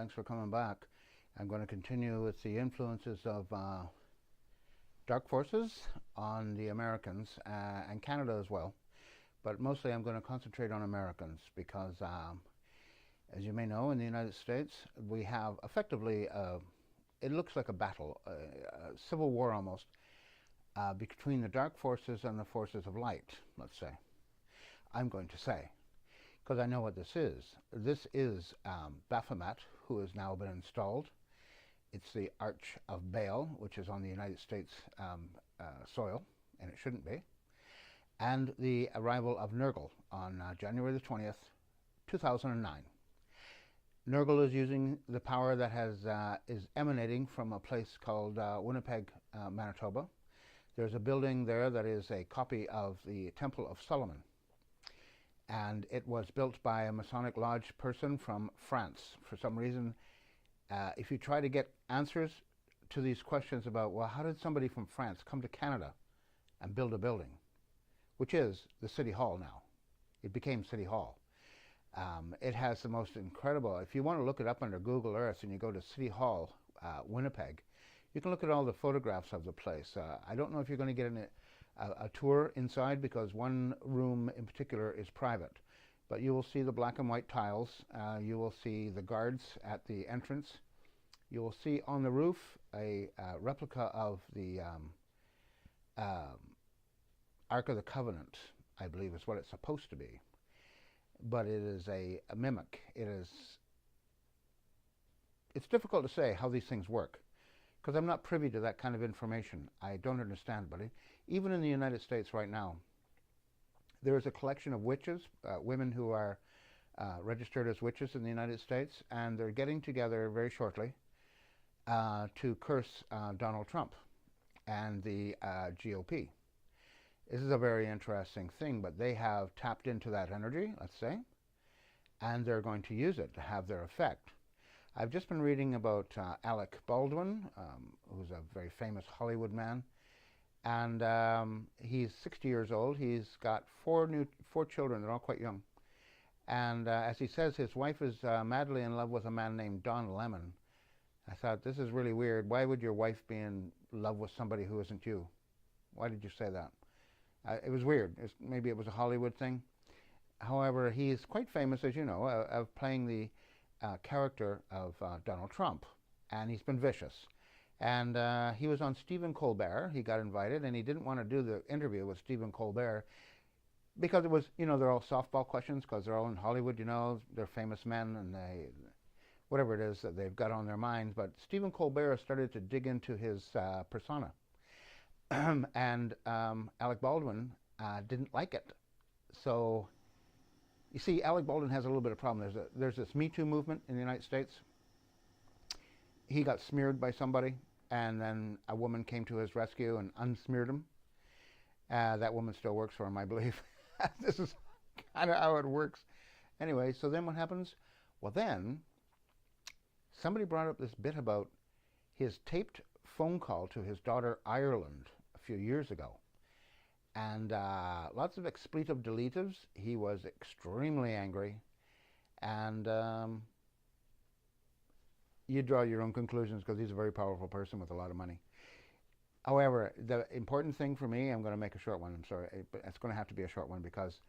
thanks for coming back. I'm going to continue with the influences of dark forces on the Americans and Canada as well. But mostly I'm going to concentrate on Americans because, as you may know, in the United States, we have effectively, it looks like a battle, a civil war almost, between the dark forces and the forces of light, let's say. I'm going to say, because I know what this is. This is Baphomet, who has now been installed. It's the Arch of Baal, which is on the United States soil, and it shouldn't be. And the arrival of Nurgle on January the 20th, 2009. Nurgle is using the power that is emanating from a place called Winnipeg, Manitoba. There's a building there that is a copy of the Temple of Solomon. And it was built by a Masonic Lodge person from France. For some reason, if you try to get answers to these questions about, well, how did somebody from France come to Canada and build a building, which is the City Hall now. It became City Hall. It has the most incredible, if you want to look it up under Google Earth and you go to City Hall, Winnipeg, you can look at all the photographs of the place. I don't know if you're going to get a tour inside because one room in particular is private. But you will see the black and white tiles. You will see the guards at the entrance. You will see on the roof a replica of the Ark of the Covenant, I believe is what it's supposed to be. But it is a mimic. It's difficult to say how these things work, because I'm not privy to that kind of information. I don't understand, but even in the United States right now, there is a collection of witches, women who are registered as witches in the United States, and they're getting together very shortly to curse Donald Trump and the GOP. This is a very interesting thing, but they have tapped into that energy, let's say, and they're going to use it to have their effect. I've just been reading about Alec Baldwin, who's a very famous Hollywood man, and he's 60 years old. He's got four children. They're all quite young. And as he says, his wife is madly in love with a man named Don Lemon. I thought, this is really weird. Why would your wife be in love with somebody who isn't you? Why did you say that? It was weird. Maybe it was a Hollywood thing. However, he's quite famous, as you know, of playing the character of Donald Trump. And he's been vicious. And he was on Stephen Colbert. He got invited, and he didn't want to do the interview with Stephen Colbert because it was, they're all softball questions because they're all in Hollywood, they're famous men, and they, whatever it is that they've got on their minds. But Stephen Colbert started to dig into his persona. And Alec Baldwin didn't like it. So, you see, Alec Baldwin has a little bit of problem. There's this Me Too movement in the United States. He got smeared by somebody, and then a woman came to his rescue and unsmeared him. That woman still works for him, I believe. This is kind of how it works. Anyway, so then what happens? Well, then somebody brought up this bit about his taped phone call to his daughter Ireland a few years ago. And lots of expletive deletives. He was extremely angry. And you draw your own conclusions because he's a very powerful person with a lot of money. However, the important thing for me, I'm going to make a short one, I'm sorry, but it's going to have to be a short one because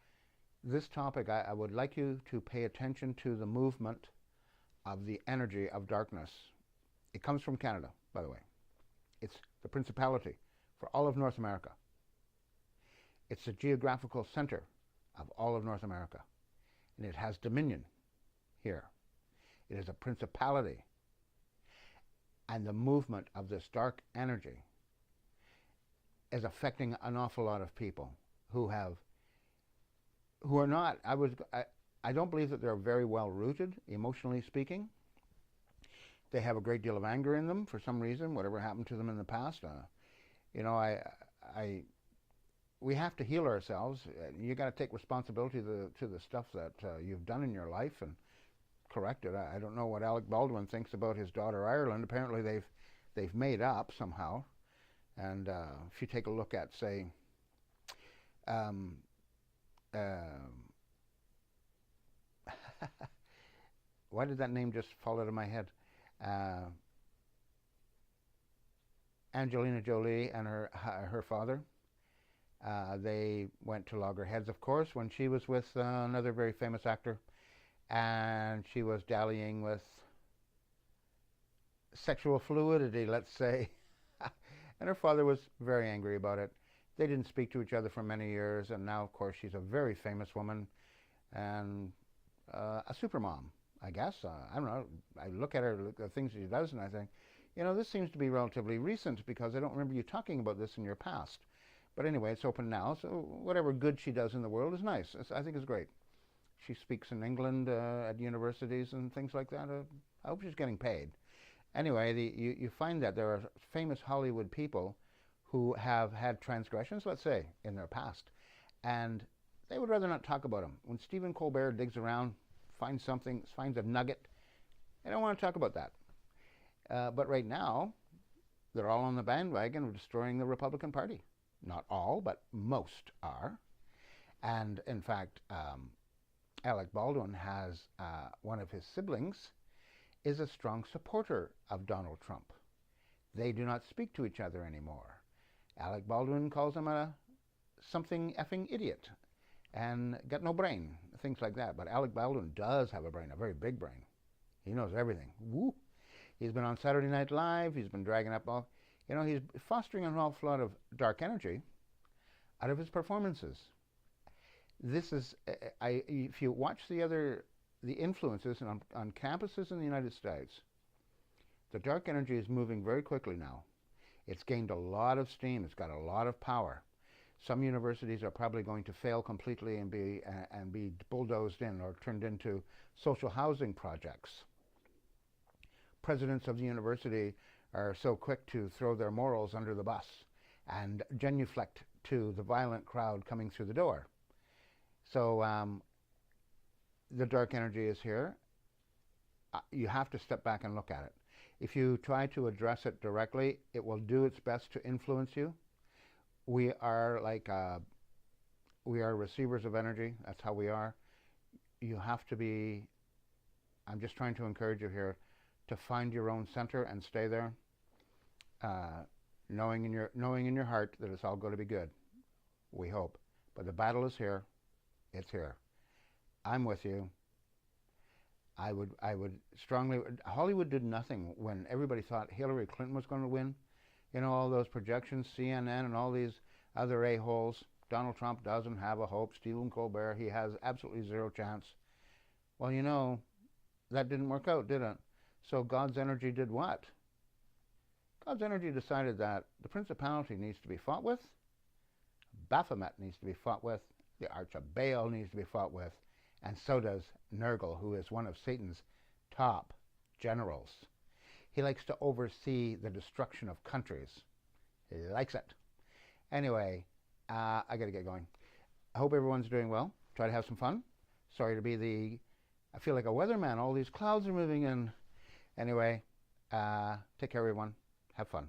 this topic, I would like you to pay attention to the movement of the energy of darkness. It comes from Canada, by the way. It's the principality for all of North America. It's the geographical center of all of North America. And it has dominion here. It is a principality. And the movement of this dark energy is affecting an awful lot of people who are not, I don't believe that they're very well rooted, emotionally speaking. They have a great deal of anger in them for some reason, whatever happened to them in the past. We have to heal ourselves. You got to take responsibility to the stuff that you've done in your life and correct it. I don't know what Alec Baldwin thinks about his daughter Ireland. Apparently they've made up somehow. And if you take a look at, say, why did that name just fall out of my head? Angelina Jolie and her father. They went to loggerheads, of course, when she was with another very famous actor, and she was dallying with sexual fluidity, let's say. And her father was very angry about it. They didn't speak to each other for many years, and now, of course, she's a very famous woman and a supermom, I guess. I don't know. I look at her, the things she does, and I think, you know, this seems to be relatively recent because I don't remember you talking about this in your past. But anyway, it's open now, so whatever good she does in the world is nice. I think it's great. She speaks in England at universities and things like that. I hope she's getting paid. Anyway, you find that there are famous Hollywood people who have had transgressions, let's say, in their past, and they would rather not talk about them. When Stephen Colbert digs around, finds something, finds a nugget, they don't want to talk about that. But right now, they're all on the bandwagon of destroying the Republican Party. Not all, but most are. And in fact, Alec Baldwin has one of his siblings is a strong supporter of Donald Trump. They do not speak to each other anymore. Alec Baldwin calls him a something effing idiot and got no brain, things like that. But Alec Baldwin does have a brain, a very big brain. He knows everything. Woo! He's been on Saturday Night Live. He's been dragging up all, you know, he's fostering an awful lot of dark energy out of his performances. This is, if you watch the influences on campuses in the United States, the dark energy is moving very quickly now. It's gained a lot of steam. It's got a lot of power. Some universities are probably going to fail completely and be bulldozed in or turned into social housing projects. Presidents of the university are so quick to throw their morals under the bus and genuflect to the violent crowd coming through the door. So the dark energy is here. You have to step back and look at it. If you try to address it directly, it will do its best to influence you. We are receivers of energy. That's how we are. You have to be, I'm just trying to encourage you here to find your own center and stay there, knowing in your heart that it's all going to be good. We hope. But the battle is here. It's here. I'm with you. I would strongly, Hollywood did nothing when everybody thought Hillary Clinton was going to win. You know, all those projections, CNN and all these other a-holes. Donald Trump doesn't have a hope. Stephen Colbert, he has absolutely zero chance. Well, you know, that didn't work out, did it? So God's energy did what? God's energy decided that the principality needs to be fought with, Baphomet needs to be fought with, the Arch of Baal needs to be fought with, and so does Nergal, who is one of Satan's top generals. He likes to oversee the destruction of countries. He likes it. Anyway, I got to get going. I hope everyone's doing well. Try to have some fun. Sorry to be I feel like a weatherman. All these clouds are moving in. Anyway, take care, everyone. Have fun.